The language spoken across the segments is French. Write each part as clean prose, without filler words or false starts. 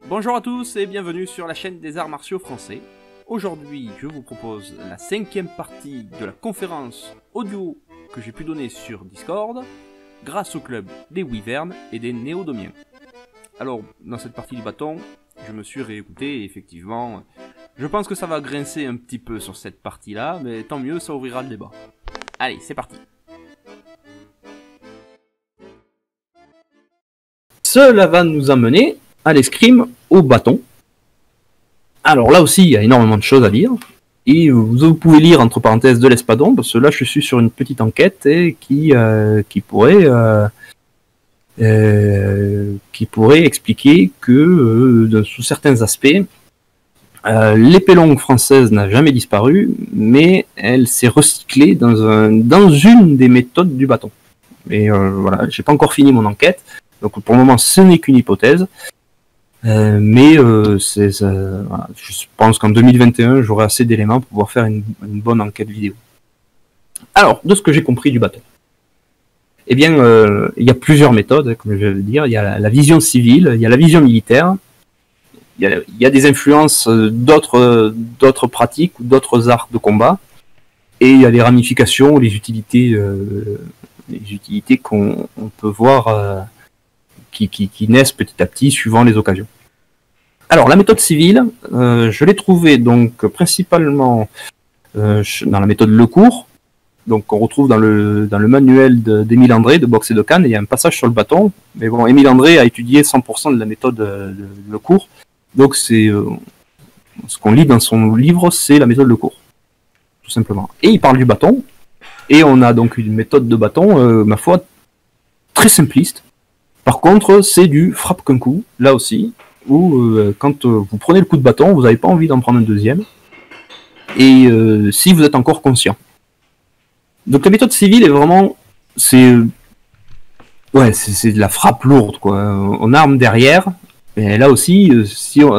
Bonjour à tous et bienvenue sur la chaîne des arts martiaux français. Aujourd'hui, je vous propose la 5e partie de la conférence audio que j'ai pu donner sur Discord grâce au club des Wyverns et des Néodomiens. Alors, dans cette partie du bâton, je me suis réécouté et effectivement, je pense que ça va grincer un petit peu sur cette partie-là, mais tant mieux, ça ouvrira le débat. Allez, c'est parti. Cela va nous amener à l'escrime au bâton. Alors là aussi, il y a énormément de choses à lire. Et vous pouvez lire entre parenthèses de l'Espadon, parce que là je suis sur une petite enquête qui pourrait expliquer que sous certains aspects, l'épée longue française n'a jamais disparu, mais elle s'est recyclée dans une des méthodes du bâton. Et voilà, j'ai pas encore fini mon enquête, donc pour le moment ce n'est qu'une hypothèse. Voilà, je pense qu'en 2021, j'aurai assez d'éléments pour pouvoir faire une bonne enquête vidéo. Alors, de ce que j'ai compris du bâton, eh bien, il y a plusieurs méthodes, comme je vais le dire. Il y a la vision civile, il y a la vision militaire, il y a des influences d'autres pratiques ou d'autres arts de combat, et il y a les ramifications, les utilités qu'on peut voir qui naissent petit à petit suivant les occasions. Alors la méthode civile, je l'ai trouvée donc principalement dans la méthode Lecourt, donc on retrouve dans le manuel d'Émile André de boxe et de canne, et il y a un passage sur le bâton, mais bon, Émile André a étudié 100% de la méthode de Lecourt, donc c'est ce qu'on lit dans son livre, c'est la méthode Lecourt, tout simplement. Et il parle du bâton, et on a donc une méthode de bâton, ma foi, très simpliste. Par contre, c'est du frappe qu'un coup, là aussi, où quand vous prenez le coup de bâton, vous n'avez pas envie d'en prendre un deuxième, et si vous êtes encore conscient. Donc la méthode civile est vraiment, c'est de la frappe lourde, quoi. On arme derrière, et là aussi,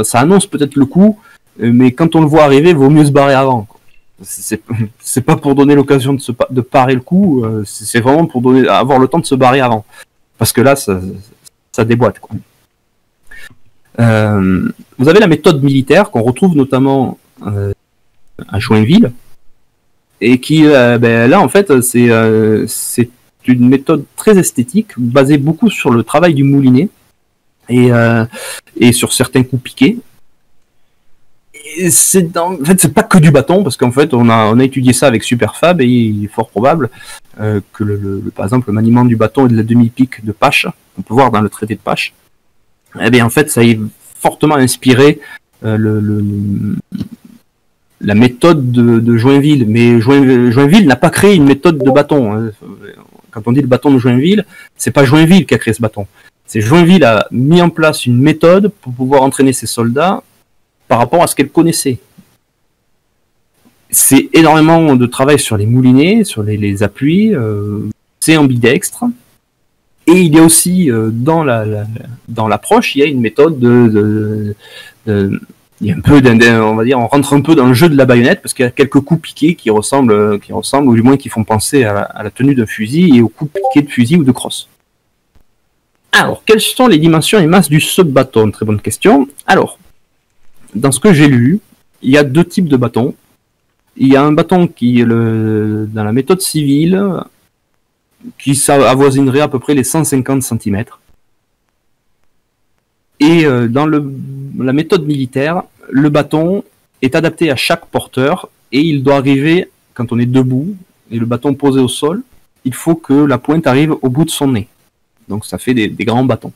ça annonce peut-être le coup, mais quand on le voit arriver, il vaut mieux se barrer avant, quoi. C'est pas pour donner l'occasion de parer le coup, c'est vraiment pour avoir le temps de se barrer avant. Parce que là, ça déboîte, quoi. Vous avez la méthode militaire qu'on retrouve notamment à Joinville, et qui, là, en fait, c'est une méthode très esthétique, basée beaucoup sur le travail du moulinet et sur certains coups piqués. En fait, c'est pas que du bâton, parce qu'en fait, on a étudié ça avec Superfab, et il est fort probable que par exemple, le maniement du bâton et de la demi-pique de Pache, on peut voir dans le traité de Pache, eh bien, en fait, ça a fortement inspiré la méthode de Joinville. Mais Joinville n'a pas créé une méthode de bâton. Quand on dit le bâton de Joinville, c'est pas Joinville qui a créé ce bâton. C'est Joinville a mis en place une méthode pour pouvoir entraîner ses soldats par rapport à ce qu'elle connaissait. C'est énormément de travail sur les moulinets, sur les appuis, c'est ambidextre. Et il y a aussi, dans l'approche, il y a une méthode il y a un peu on va dire, on rentre un peu dans le jeu de la baïonnette, parce qu'il y a quelques coups piqués qui ressemblent, ou du moins qui font penser à la tenue d'un fusil et aux coups piqués de fusil ou de crosse. Alors, quelles sont les dimensions et masses du sub-bâton? Très bonne question. Alors, dans ce que j'ai lu, il y a deux types de bâtons. Il y a un bâton qui est dans la méthode civile, qui avoisinerait à peu près les 150 cm. Et dans la méthode militaire, le bâton est adapté à chaque porteur, et il doit arriver, quand on est debout, et le bâton posé au sol, il faut que la pointe arrive au bout de son nez. Donc ça fait des grands bâtons.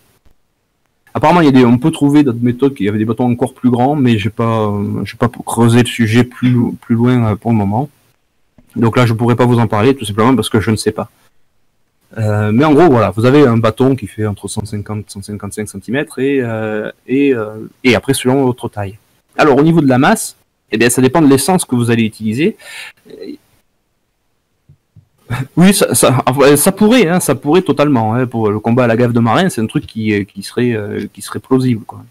Apparemment, on peut trouver d'autres méthodes qui avaient des bâtons encore plus grands, mais j'ai pas creusé le sujet plus loin pour le moment. Donc là, je pourrais pas vous en parler, tout simplement parce que je ne sais pas. Mais en gros, voilà, vous avez un bâton qui fait entre 150 et 155 cm, et après, selon votre taille. Alors, au niveau de la masse, eh bien, ça dépend de l'essence que vous allez utiliser. Oui, ça pourrait totalement, hein, pour le combat à la gaffe de marin, c'est un truc qui serait plausible, quoi.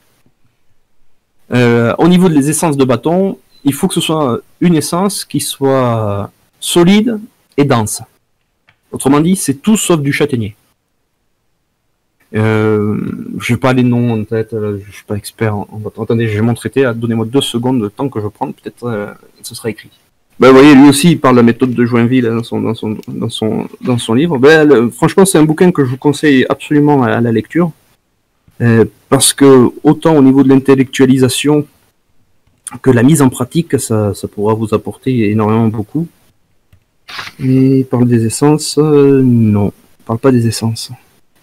Au niveau des essences de bâton, il faut que ce soit une essence qui soit solide et dense. Autrement dit, c'est tout sauf du châtaignier. Je n'ai pas les noms en tête, je suis pas expert en bâton. Attendez, j'ai mon traité, donnez-moi 2 secondes de temps que je prends, peut-être ce sera écrit. Ben, vous voyez, lui aussi, il parle de la méthode de Joinville dans son livre. Ben, franchement, c'est un bouquin que je vous conseille absolument à la lecture. Parce que, autant au niveau de l'intellectualisation que la mise en pratique, ça pourra vous apporter énormément beaucoup. Et il parle des essences, non, il parle pas des essences.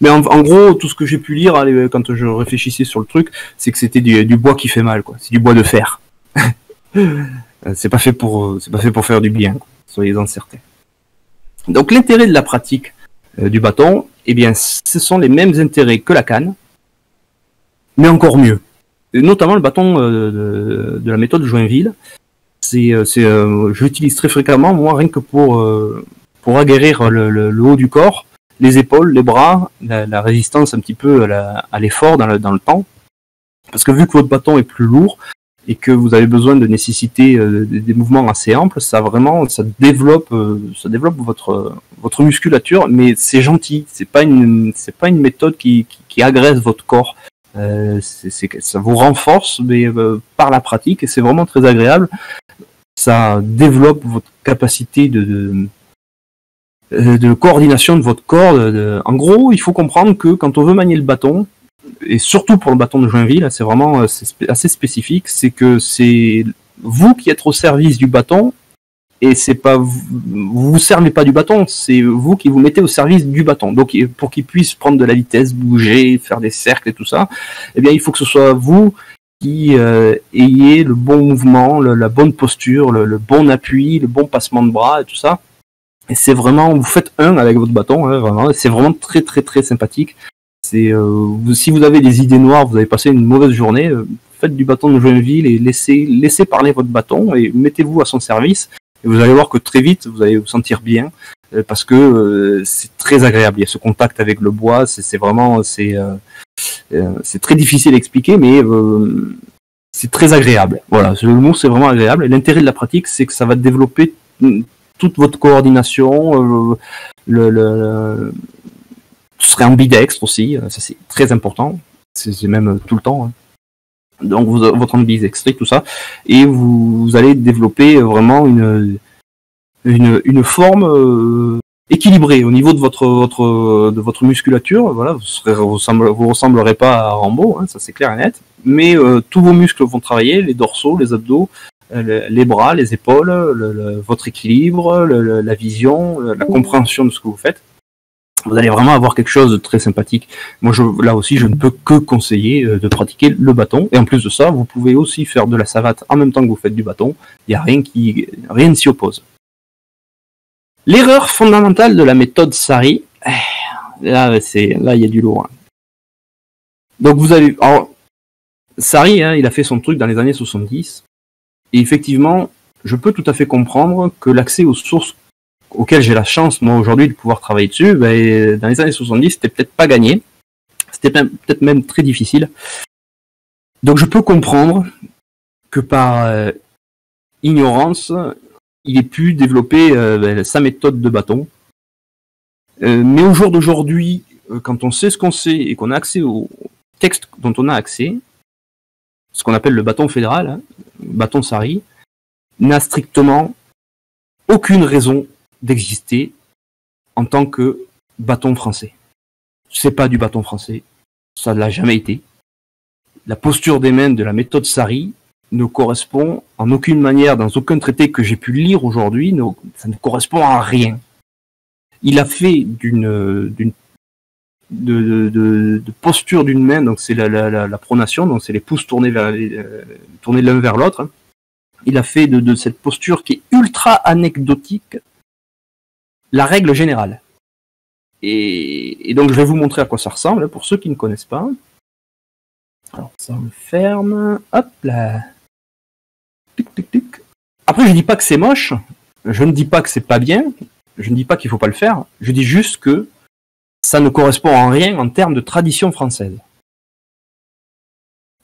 Mais en gros, tout ce que j'ai pu lire quand je réfléchissais sur le truc, c'est que c'était du bois qui fait mal, quoi. C'est du bois de fer. C'est pas fait pour faire du bien, quoi. Soyez-en certains. Donc l'intérêt de la pratique du bâton, eh bien, ce sont les mêmes intérêts que la canne, mais encore mieux. Et notamment le bâton de la méthode Joinville. Je l'utilise très fréquemment, moi, rien que pour aguerrir le haut du corps, les épaules, les bras, la résistance un petit peu à l'effort dans le temps. Parce que vu que votre bâton est plus lourd et que vous avez besoin de nécessiter des mouvements assez amples, ça développe votre musculature, mais c'est gentil. C'est pas une méthode qui agresse votre corps. Ça vous renforce, mais par la pratique, et c'est vraiment très agréable. Ça développe votre capacité de coordination de votre corps. En gros, il faut comprendre que quand on veut manier le bâton, et surtout pour le bâton de Joinville, c'est vraiment assez spécifique, c'est que c'est vous qui êtes au service du bâton, et c'est pas vous servez pas du bâton, c'est vous qui vous mettez au service du bâton. Donc pour qu'il puisse prendre de la vitesse, bouger, faire des cercles et tout ça, eh bien il faut que ce soit vous qui ayez le bon mouvement, la bonne posture, le bon appui, le bon passement de bras et tout ça. Et c'est vraiment, vous faites un avec votre bâton, hein, vraiment. C'est vraiment très très très sympathique. Si vous avez des idées noires, vous avez passé une mauvaise journée, faites du bâton de Joinville et laissez parler votre bâton et mettez-vous à son service. Et vous allez voir que très vite, vous allez vous sentir bien, parce que c'est très agréable. Il y a ce contact avec le bois, c'est très difficile à expliquer, mais c'est très agréable. Voilà, le mot c'est vraiment agréable. Et l'intérêt de la pratique, c'est que ça va développer toute votre coordination. Ce serait ambidextre aussi, ça c'est très important. C'est même tout le temps. Hein. Donc votre ambidextrie, tout ça, et vous allez développer vraiment une forme équilibrée au niveau de votre musculature. Voilà, vous ressemblerez pas à Rambo, hein, ça c'est clair et net. Mais tous vos muscles vont travailler, les dorsaux, les abdos, les bras, les épaules, votre équilibre, la vision, la compréhension de ce que vous faites. Vous allez vraiment avoir quelque chose de très sympathique. Moi, là aussi, je ne peux que conseiller de pratiquer le bâton. Et en plus de ça, vous pouvez aussi faire de la savate en même temps que vous faites du bâton. Il n'y a rien ne s'y oppose. L'erreur fondamentale de la méthode Sari, là, il y a du lourd. Hein. Donc, Sari, hein, il a fait son truc dans les années 70. Et effectivement, je peux tout à fait comprendre que l'accès aux sources auquel j'ai la chance, moi, aujourd'hui, de pouvoir travailler dessus, ben, dans les années 70, c'était peut-être pas gagné. C'était peut-être même très difficile. Donc, je peux comprendre que par ignorance, il ait pu développer sa méthode de bâton. Mais au jour d'aujourd'hui, quand on sait ce qu'on sait et qu'on a accès au texte dont on a accès, ce qu'on appelle le bâton fédéral, hein, bâton Sari, n'a strictement aucune raison d'exister en tant que bâton français. C'est pas du bâton français, ça ne l'a jamais été. La posture des mains de la méthode Sari ne correspond en aucune manière, dans aucun traité que j'ai pu lire aujourd'hui, ça ne correspond à rien. Il a fait de posture d'une main, donc c'est la pronation, donc c'est les pouces tournés l'un vers l'autre. Hein. Il a fait de cette posture qui est ultra anecdotique la règle générale. Et donc je vais vous montrer à quoi ça ressemble, pour ceux qui ne connaissent pas. Alors ça me ferme, hop là. Tic, tic, tic. Après je dis pas que c'est moche, je ne dis pas que c'est pas bien, je ne dis pas qu'il faut pas le faire, je dis juste que ça ne correspond en rien en termes de tradition française.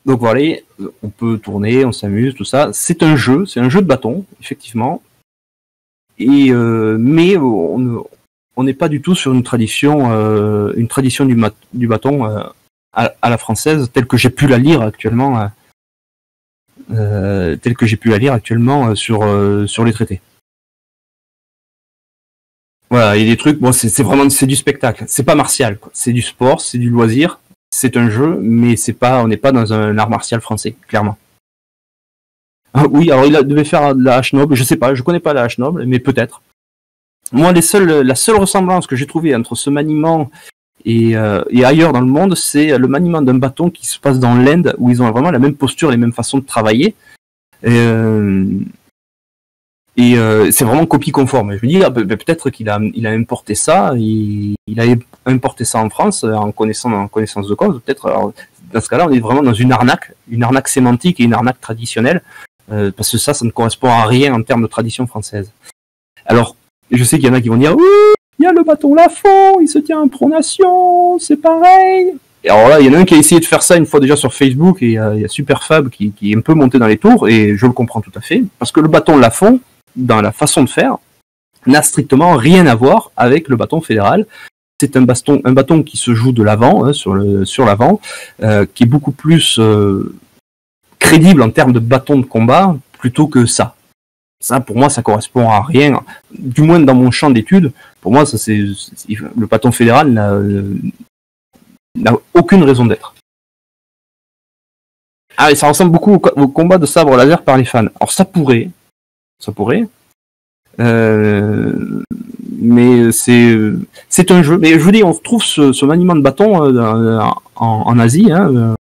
Donc voilà, on peut tourner, on s'amuse, tout ça. C'est un jeu de bâton, effectivement. Et mais on n'est pas du tout sur une tradition du bâton à la française, telle que j'ai pu la lire actuellement, sur les traités. Voilà, il y a des trucs, bon, c'est du spectacle, c'est pas martial, quoi. C'est du sport, c'est du loisir, c'est un jeu, mais on n'est pas dans un art martial français, clairement. Ah, oui, alors il devait faire de la hache noble, je sais pas, je connais pas la hache noble, mais peut-être. Moi, la seule ressemblance que j'ai trouvée entre ce maniement et ailleurs dans le monde, c'est le maniement d'un bâton qui se passe dans l'Inde, où ils ont vraiment la même posture, les mêmes façons de travailler. Et c'est vraiment copie conforme. Je veux dire, peut-être qu'il a importé ça, il a importé ça en France en connaissance de cause. Peut-être, alors, dans ce cas-là, on est vraiment dans une arnaque sémantique et une arnaque traditionnelle, parce que ça ne correspond à rien en termes de tradition française. Alors, je sais qu'il y en a qui vont dire, oui, il y a le bâton Lafont, il se tient en pronation, c'est pareil. Et alors là, il y en a un qui a essayé de faire ça une fois déjà sur Facebook, et il y a Superfab qui est un peu monté dans les tours, et je le comprends tout à fait, parce que le bâton Lafont, dans la façon de faire, n'a strictement rien à voir avec le bâton fédéral. C'est un bâton qui se joue de l'avant, hein, sur l'avant, qui est beaucoup plus crédible en termes de bâton de combat, plutôt que ça. Ça, pour moi, ça correspond à rien. Du moins, dans mon champ d'études, pour moi, le bâton fédéral n'a aucune raison d'être. Ah, et ça ressemble beaucoup au combat de sabre laser par les fans. Alors, ça pourrait. Mais c'est un jeu. Mais je vous dis, on retrouve ce maniement de bâton en Asie, hein,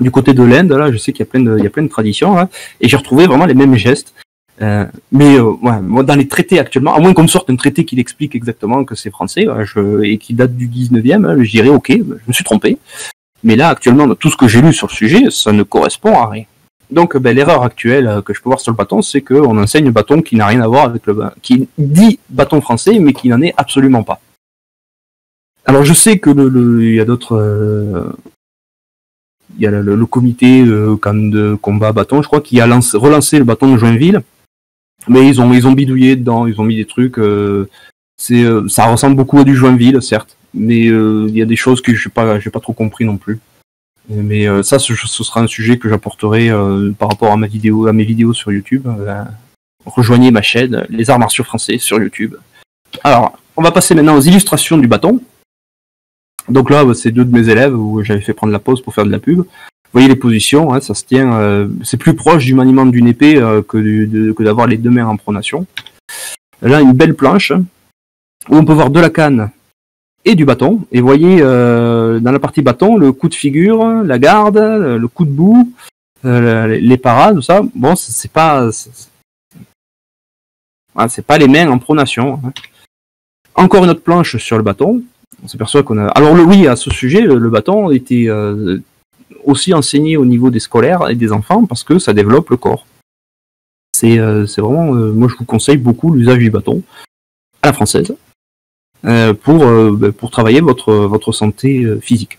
du côté de l'Inde. Là, je sais qu'il y a plein de traditions, hein, et j'ai retrouvé vraiment les mêmes gestes. Ouais, moi, dans les traités actuellement, à moins qu'on me sorte un traité qui l'explique exactement que c'est français, et qui date du 19e, hein, je dirais ok, je me suis trompé. Mais là, actuellement, dans tout ce que j'ai lu sur le sujet, ça ne correspond à rien. Donc, l'erreur actuelle que je peux voir sur le bâton, c'est qu'on enseigne un bâton qui n'a rien à voir avec qui dit bâton français, mais qui n'en est absolument pas. Alors, je sais que il y a d'autres, il y a le comité de combat bâton, je crois, qui a relancé le bâton de Joinville. Mais ils ont bidouillé dedans, ils ont mis des trucs. Ça ressemble beaucoup à du Joinville, certes, mais il y a des choses que j'ai pas trop compris non plus. Mais ça, ce sera un sujet que j'apporterai par rapport à mes vidéos sur YouTube. Rejoignez ma chaîne, les arts martiaux français sur YouTube. Alors, on va passer maintenant aux illustrations du bâton. Donc là, c'est deux de mes élèves où j'avais fait prendre la pause pour faire de la pub. Vous voyez les positions, hein, ça se tient. C'est plus proche du maniement d'une épée que d'avoir les deux mains en pronation. Là, une belle planche où on peut voir de la canne et du bâton. Et vous voyez dans la partie bâton le coup de figure, la garde, le coup de bout, les parades, tout ça. Bon, c'est pas les mains en pronation. Hein. Encore une autre planche sur le bâton. On s'aperçoit qu'on a. Alors oui, à ce sujet, le bâton était aussi enseigné au niveau des scolaires et des enfants parce que ça développe le corps. C'est vraiment, moi je vous conseille beaucoup l'usage du bâton à la française pour travailler votre santé physique.